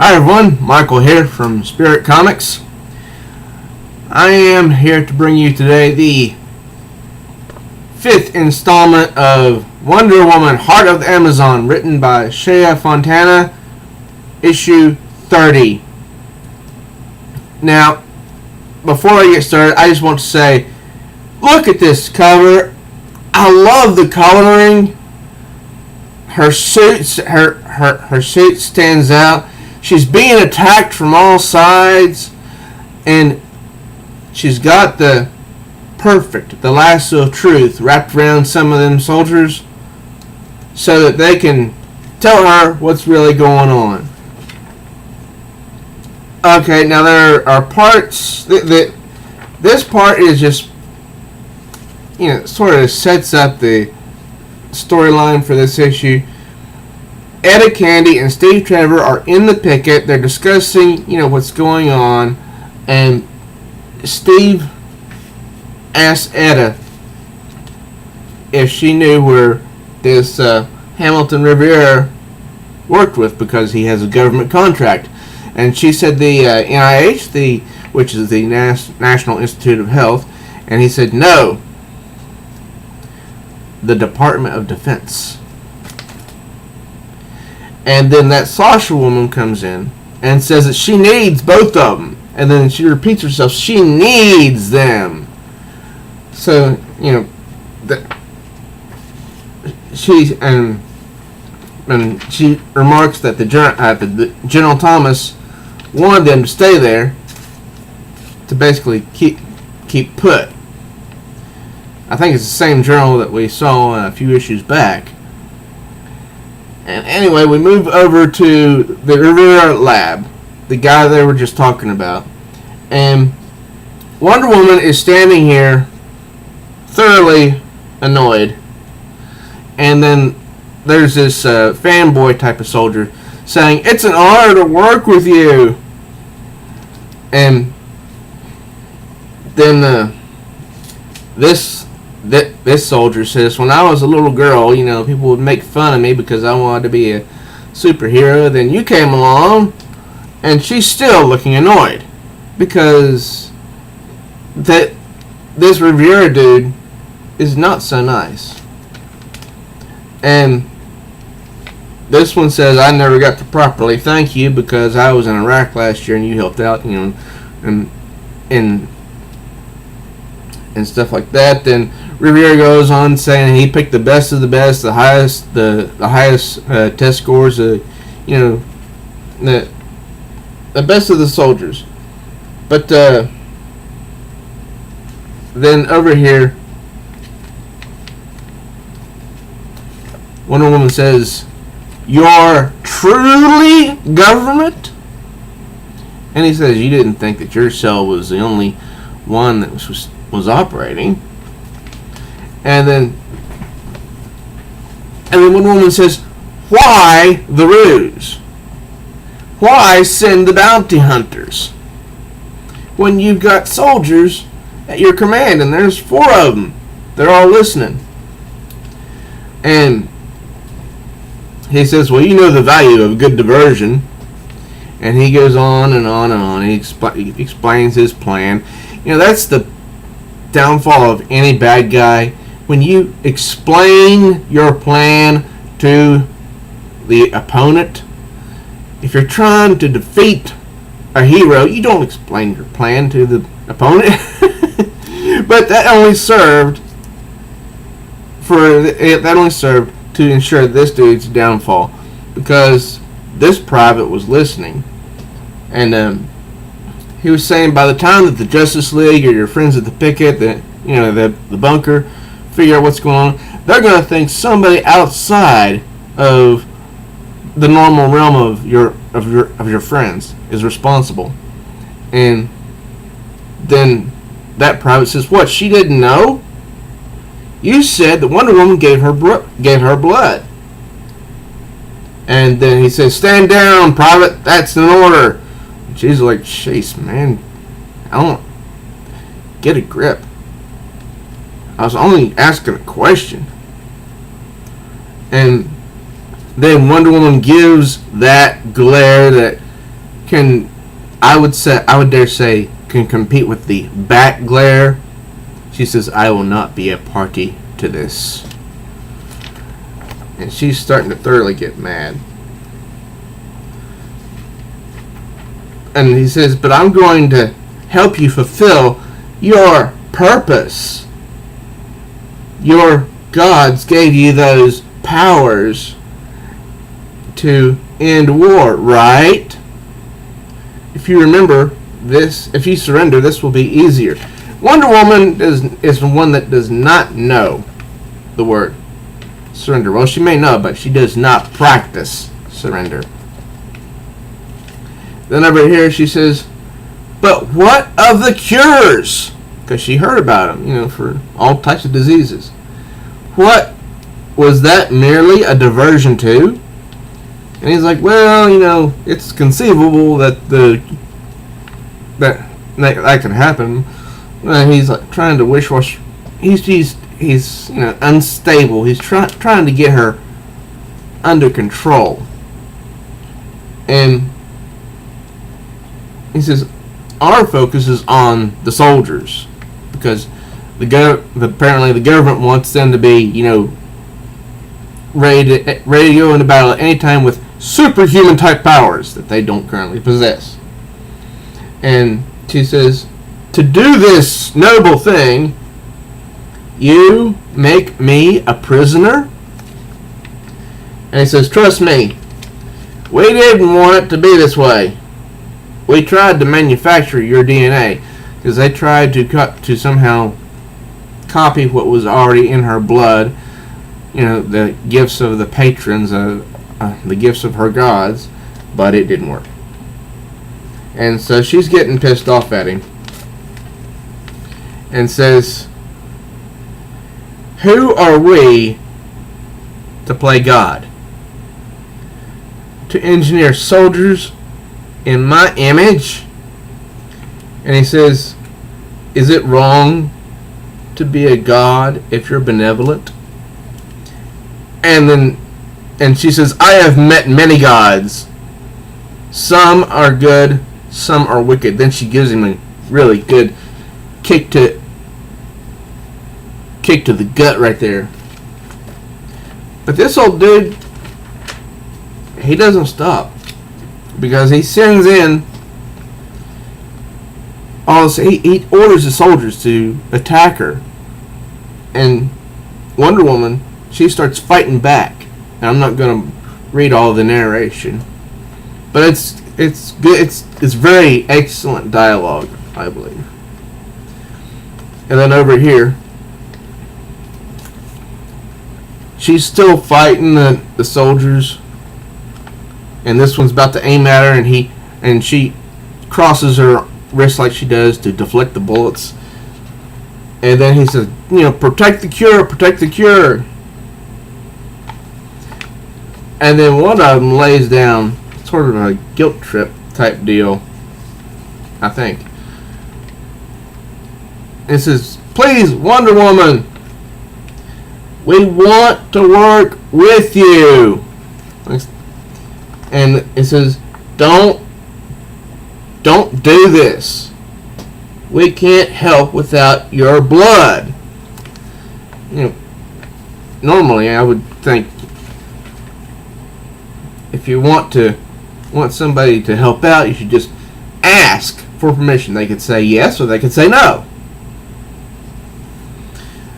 Hi everyone, Michael here from Spirit Comics. I am here to bring you today the 5th installment of Wonder Woman Heart of the Amazon, written by Shea Fontana, issue 30. Now, before I get started, I just want to say, look at this cover. I love the coloring. Her suit stands out. She's being attacked from all sides, and she's got the lasso of truth wrapped around some of them soldiers so that they can tell her what's really going on. Okay, now there are parts that this part is just, sort of sets up the storyline for this issue. Etta Candy and Steve Trevor are in the picket. They're discussing, what's going on, and Steve asks Etta if she knew where this Hamilton Riviera worked with, because he has a government contract, and she said the NIH, which is the National Institute of Health, and he said no, the Department of Defense. And then that Sasha woman comes in and says that she needs both of them. And then she repeats herself, she needs them. So, she remarks that the General Thomas wanted them to stay there to basically keep put. I think it's the same journal that we saw a few issues back. And anyway, we move over to the Rivera lab, the guy they were just talking about. And Wonder Woman is standing here thoroughly annoyed. And then there's this fanboy type of soldier saying, "It's an honor to work with you." And then this soldier says, "When I was a little girl, people would make fun of me because I wanted to be a superhero. Then you came along," and she's still looking annoyed because this Riviera dude is not so nice. And this one says, "I never got to properly thank you because I was in Iraq last year and you helped out, and stuff like that." Then Riviera goes on saying he picked the best of the best, the highest test scores, the best of the soldiers. But then over here, Wonder Woman says, "You're truly government?" And he says, "You didn't think that your cell was the only one that was operating." And then Wonder Woman says, "Why the ruse? Why send the bounty hunters when you've got soldiers at your command, and there's 4 of them? They're all listening." And he says, "Well, you know the value of a good diversion." And he goes on and on and on. He explains his plan. That's the downfall of any bad guy. When you explain your plan to the opponent, if you're trying to defeat a hero, you don't explain your plan to the opponent. But that only served to ensure this dude's downfall, because this private was listening, and he was saying by the time that the Justice League or your friends at the picket, the bunker, figure out what's going on, they're going to think somebody outside of the normal realm of your friends is responsible. And then that private says, "What? She didn't know? You said that Wonder Woman gave her blood." And then he says, "Stand down, private. That's an order." And she's like, "Jeez, man, I don't get a grip. I was only asking a question." And then Wonder Woman gives that glare that can, I would dare say, can compete with the bat glare. She says, I will not be a party to this. And she's starting to thoroughly get mad. And he says, but I'm going to help you fulfill your purpose. Your gods gave you those powers to end war, right? If you remember this, if you surrender, this will be easier. Wonder Woman is one that does not know the word surrender. Well, she may know, but she does not practice surrender. Then over here she says, but what of the cures? Because she heard about them, for all types of diseases. What was that merely a diversion to? And he's like, well, it's conceivable that that can happen. He's like trying to wish-wash. He's unstable. He's trying to get her under control. And he says, our focus is on the soldiers because apparently the government wants them to be, ready to go into battle at any time with superhuman type powers that they don't currently possess. And she says, to do this noble thing, you make me a prisoner? And he says, trust me, we didn't want it to be this way. We tried to manufacture your DNA because they tried to somehow copy what was already in her blood, the gifts of the patrons, the gifts of her gods, but it didn't work. And so she's getting pissed off at him and says, who are we to play God? To engineer soldiers in my image? And he says, is it wrong to be a god if you're benevolent? And she says, I have met many gods. Some are good, some are wicked. Then she gives him a really good kick to the gut right there. But this old dude, he doesn't stop because he sends in he orders the soldiers to attack her, and Wonder Woman, she starts fighting back. And I'm not going to read all the narration, but it's good. It's very excellent dialogue, I believe. And then over here, she's still fighting the soldiers, and this one's about to aim at her, and she crosses her wrist like she does to deflect the bullets. And then he says, protect the cure, protect the cure. And then one of them lays down sort of a guilt trip type deal, I think. It says, please, Wonder Woman, we want to work with you. And it says, don't do this. We can't help without your blood. Normally I would think if you want somebody to help out, you should just ask for permission. They could say yes or they could say no.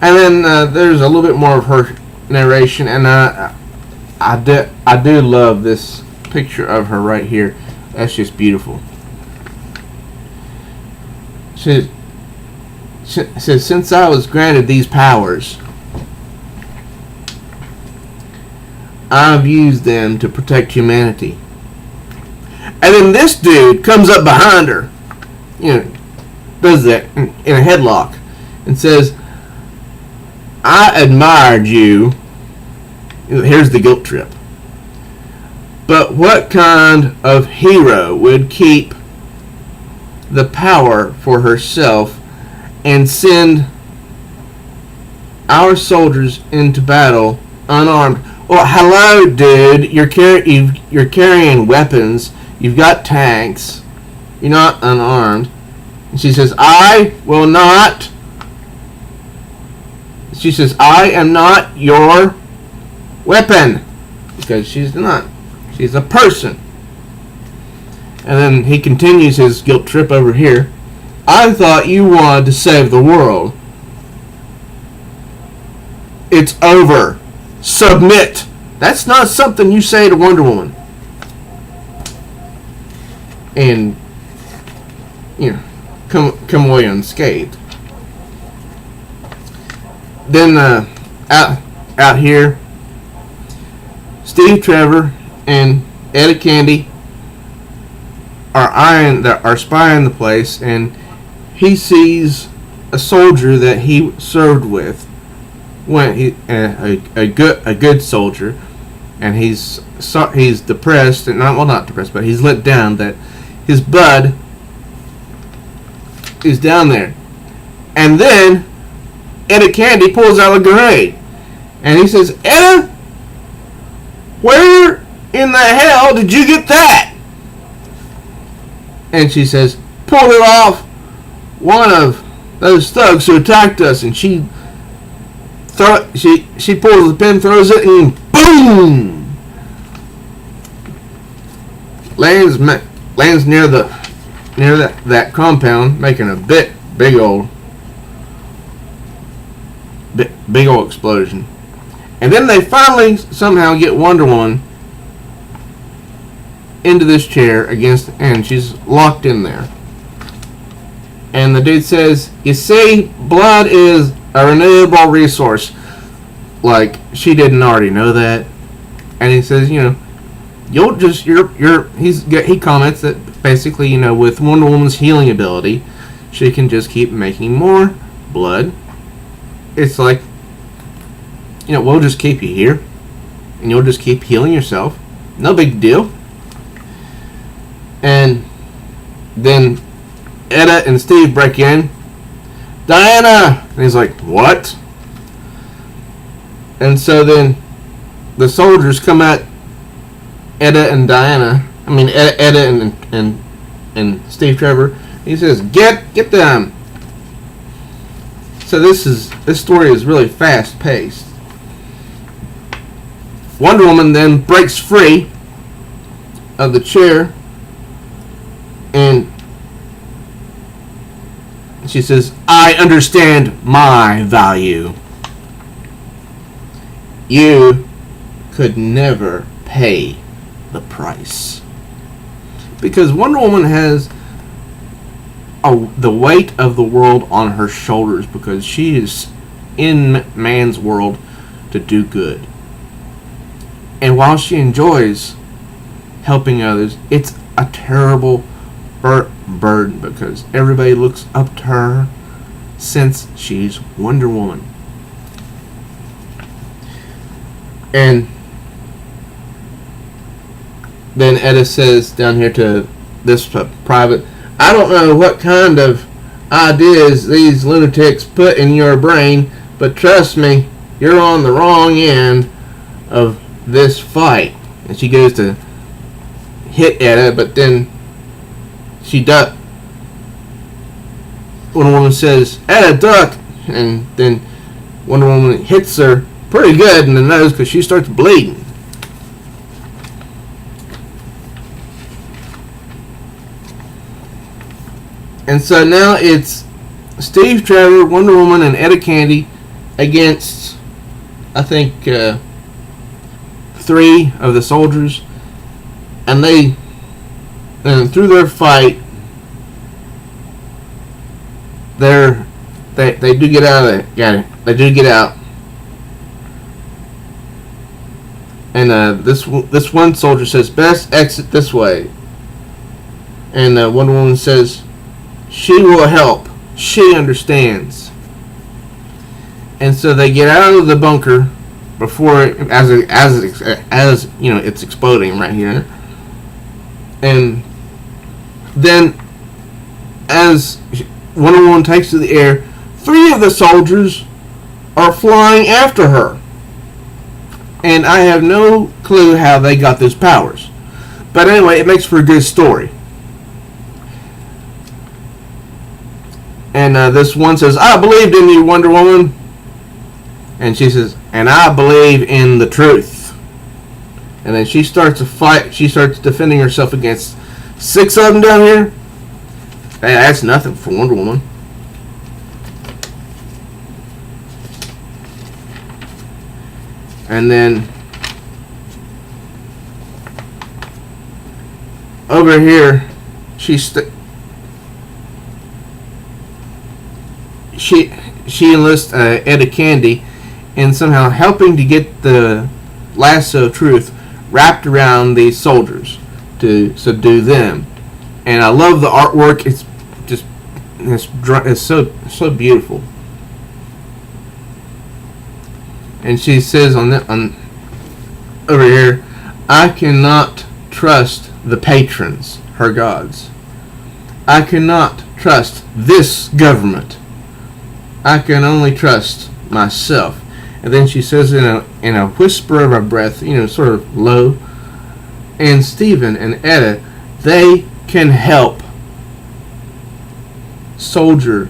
And then there's a little bit more of her narration, and I do love this picture of her right here. That's just beautiful. She says, since I was granted these powers, I've used them to protect humanity. And then this dude comes up behind her, does that in a headlock, and says, I admired you. Here's the guilt trip. But what kind of hero would keep the power for herself and send our soldiers into battle unarmed? Well, hello, dude. You're carrying weapons. You've got tanks. You're not unarmed. And she says, I will not. She says, I am not your weapon. Because she's not. She's a person. And then he continues his guilt trip over here. I thought you wanted to save the world. It's over. Submit. That's not something you say to Wonder Woman. And, come away unscathed. Then, out here, Steve Trevor and Etta Candy are spying the place, and he sees a soldier that he served with. A good soldier, and he's depressed, and not depressed, but he's let down that his bud is down there. And then Etta Candy pulls out a grenade, and he says, Etta, where in the hell did you get that? And she says, pulled it off one of those thugs who attacked us. And she pulls the pin, throws it, and boom! Lands near that compound, making a big old explosion. And then they finally somehow get Wonder Woman into this chair and she's locked in there. And the dude says, you see, blood is a renewable resource. Like, she didn't already know that. And he says, he comments that basically, with Wonder Woman's healing ability, she can just keep making more blood. It's like, we'll just keep you here, and you'll just keep healing yourself. No big deal. And then Etta and Steve break in. Diana! And he's like, what? And so then the soldiers come at Etta and Diana. I mean, Etta and Steve Trevor. He says, get them. So this story is really fast paced. Wonder Woman then breaks free of the chair, and she says, I understand my value. You could never pay the price. Because Wonder Woman has the weight of the world on her shoulders, because she is in man's world to do good. And while she enjoys helping others, it's a terrible burden because everybody looks up to her since she's Wonder Woman. And then Etta says down here to this private, I don't know what kind of ideas these lunatics put in your brain, but trust me, you're on the wrong end of this fight. And she goes to hit Etta, but then Wonder Woman says, Etta, duck! And then Wonder Woman hits her pretty good in the nose because she starts bleeding. And so now it's Steve Trevor, Wonder Woman, and Etta Candy against, I think, 3 of the soldiers. And through their fight, they do get out of it. They do get out. And this one soldier says, best exit this way. And Wonder Woman says, she will help. She understands. And so they get out of the bunker before it's exploding right here. And then as Wonder Woman takes to the air, 3 of the soldiers are flying after her. And I have no clue how they got those powers. But anyway, it makes for a good story. And this one says, I believed in you, Wonder Woman. And she says, and I believe in the truth. And then she starts a fight. She starts defending herself against 6 of them down here. Hey, that's nothing for Wonder Woman. And then over here, she enlists Etta Candy in somehow helping to get the lasso of truth wrapped around these soldiers to subdue them. And I love the artwork. It's just it's so beautiful. And she says on over here, I cannot trust the patrons, her gods. I cannot trust this government. I can only trust myself. And then she says in a whisper of a breath, sort of low, and Stephen and Etta, they can help shoulder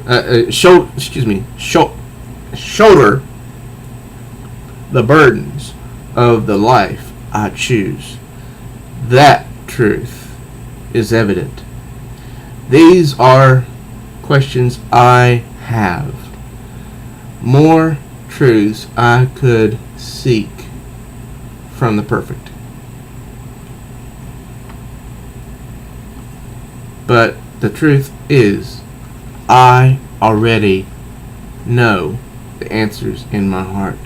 the burdens of the life I choose. That truth is evident. These are questions I have. More truths I could seek from the perfect. But the truth is, I already know the answers in my heart.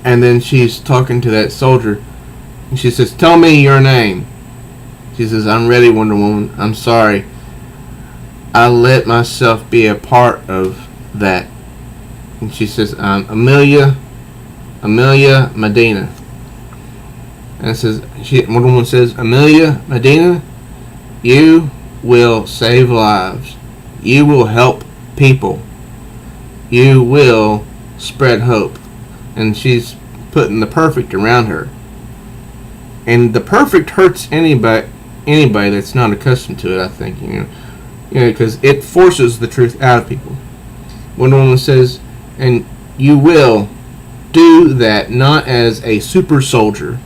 And then she's talking to that soldier, and she says, tell me your name. She says, I'm ready, Wonder Woman. I'm sorry. I let myself be a part of that. And she says, Amelia Medina. And it says, Wonder Woman says, Amelia Medina, you will save lives. You will help people. You will spread hope. And she's putting the perfect around her. And the perfect hurts anybody that's not accustomed to it, I think, because it forces the truth out of people. Wonder Woman says, and you will do that not as a super soldier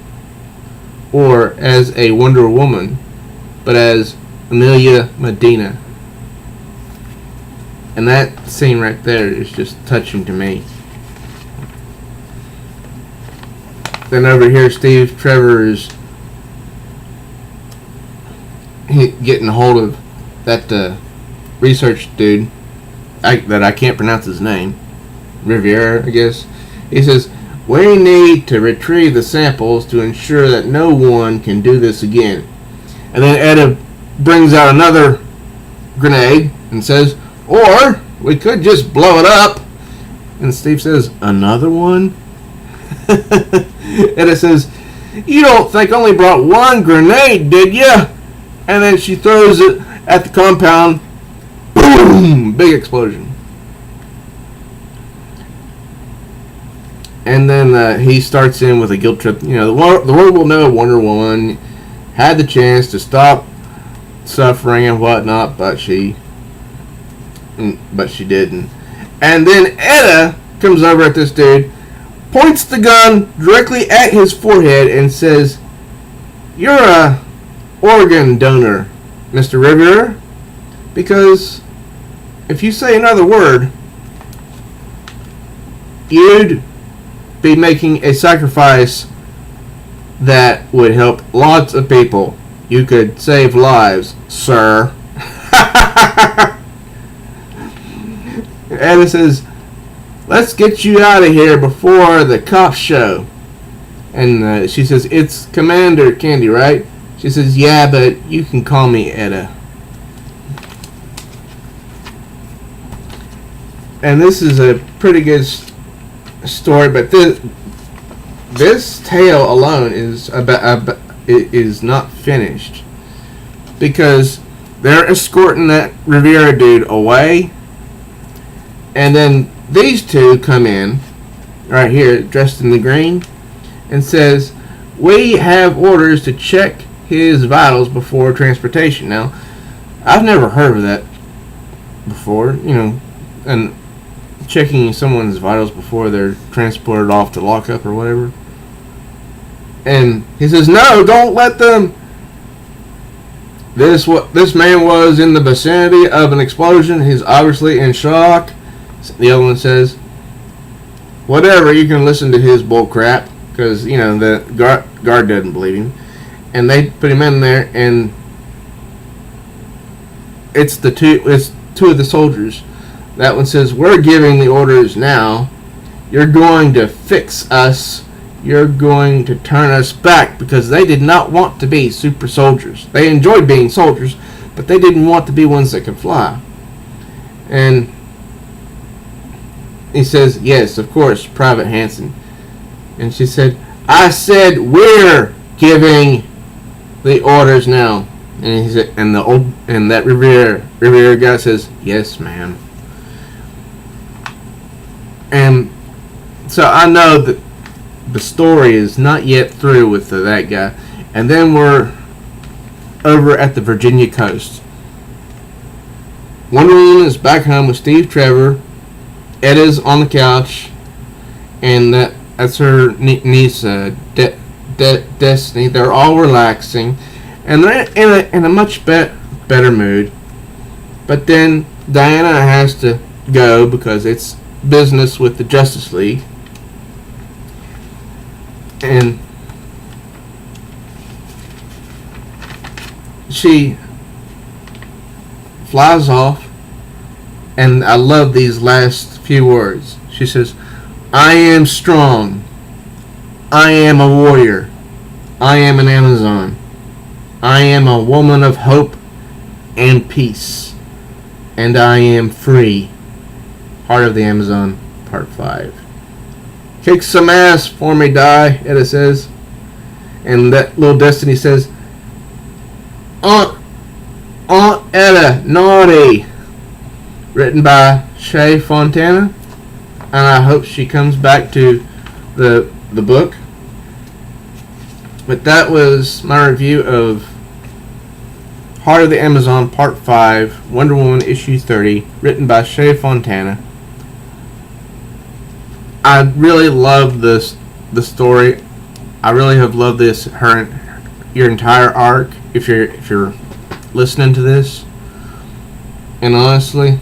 or as a Wonder Woman, but as Amelia Medina. And that scene right there is just touching to me. Then over here, Steve Trevor is getting a hold of that research dude that I can't pronounce his name. Riviera, I guess. He says, we need to retrieve the samples to ensure that no one can do this again. And then Etta brings out another grenade and says, or we could just blow it up. And Steve says, another one? Etta says, you don't think I only brought one grenade, did ya? And then she throws it at the compound. Boom! Big explosion. And then he starts in with a guilt trip. The world will know Wonder Woman had the chance to stop suffering and whatnot, but she didn't. And then Etta comes over at this dude, points the gun directly at his forehead, and says, you're a organ donor, Mr. Riviera, because if you say another word, you'd be making a sacrifice that would help lots of people. You could save lives, sir. Etta says, let's get you out of here before the cops show. And she says, it's Commander Candy, right? She says, yeah, but you can call me Etta. And this is a pretty good story, but this tale alone is not finished, because they're escorting that Riviera dude away, and then these two come in right here dressed in the green and says, we have orders to check his vitals before transportation. Now, I've never heard of that before, and checking someone's vitals before they're transported off to lockup or whatever. And he says, no, don't let them. This man was in the vicinity of an explosion. He's obviously in shock. The other one says, whatever, you can listen to his bull crap, because the guard doesn't believe him. And they put him in there, and it's two of the soldiers. That one says, we're giving the orders now. You're going to fix us. You're going to turn us back, because they did not want to be super soldiers. They enjoyed being soldiers, but they didn't want to be ones that could fly. And he says, yes, of course, Private Hansen. And she said, I said we're giving the orders now. And he said, and that Revere guy says, yes, ma'am. And so I know that the story is not yet through with that guy. And then we're over at the Virginia coast. Wonder Woman is back home with Steve Trevor. Edda's on the couch, and that's her niece, Destiny. They're all relaxing, and they're in a much better mood. But then Diana has to go because it's business with the Justice League. And she flies off, and I love these last few words. She says, I am strong. I am a warrior. I am an Amazon. I am a woman of hope and peace. And I am free. Heart of the Amazon, Part 5. Kick some ass for me, Die, Edda says. And that little Destiny says, Aunt Edda, naughty. Written by Shay Fontana. And I hope she comes back to the book. But that was my review of Heart of the Amazon Part 5, Wonder Woman issue 30, written by Shay Fontana. I really love the story. I really have loved your entire arc. If you're listening to this, and honestly,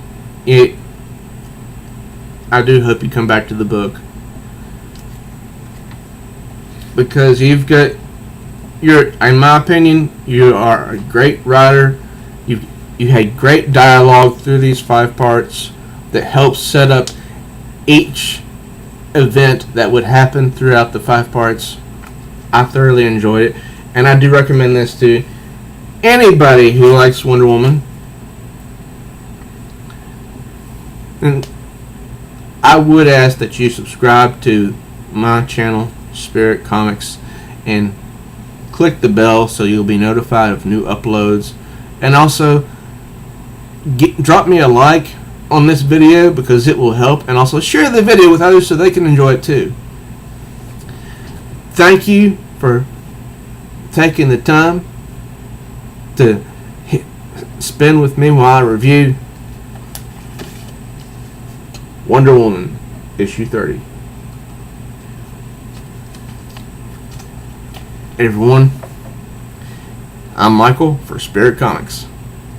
I do hope you come back to the book, because in my opinion, you are a great writer. You had great dialogue through these 5 parts that helps set up each event that would happen throughout the 5 parts. I thoroughly enjoyed it, and I do recommend this to anybody who likes Wonder Woman. And I would ask that you subscribe to my channel, Spirit Comics, and click the bell so you'll be notified of new uploads. And also, drop me a like on this video, because it will help, and also share the video with others so they can enjoy it too. Thank you for taking the time to spend with me while I review Wonder Woman issue 30. Everyone, I'm Michael for Spirit Comics.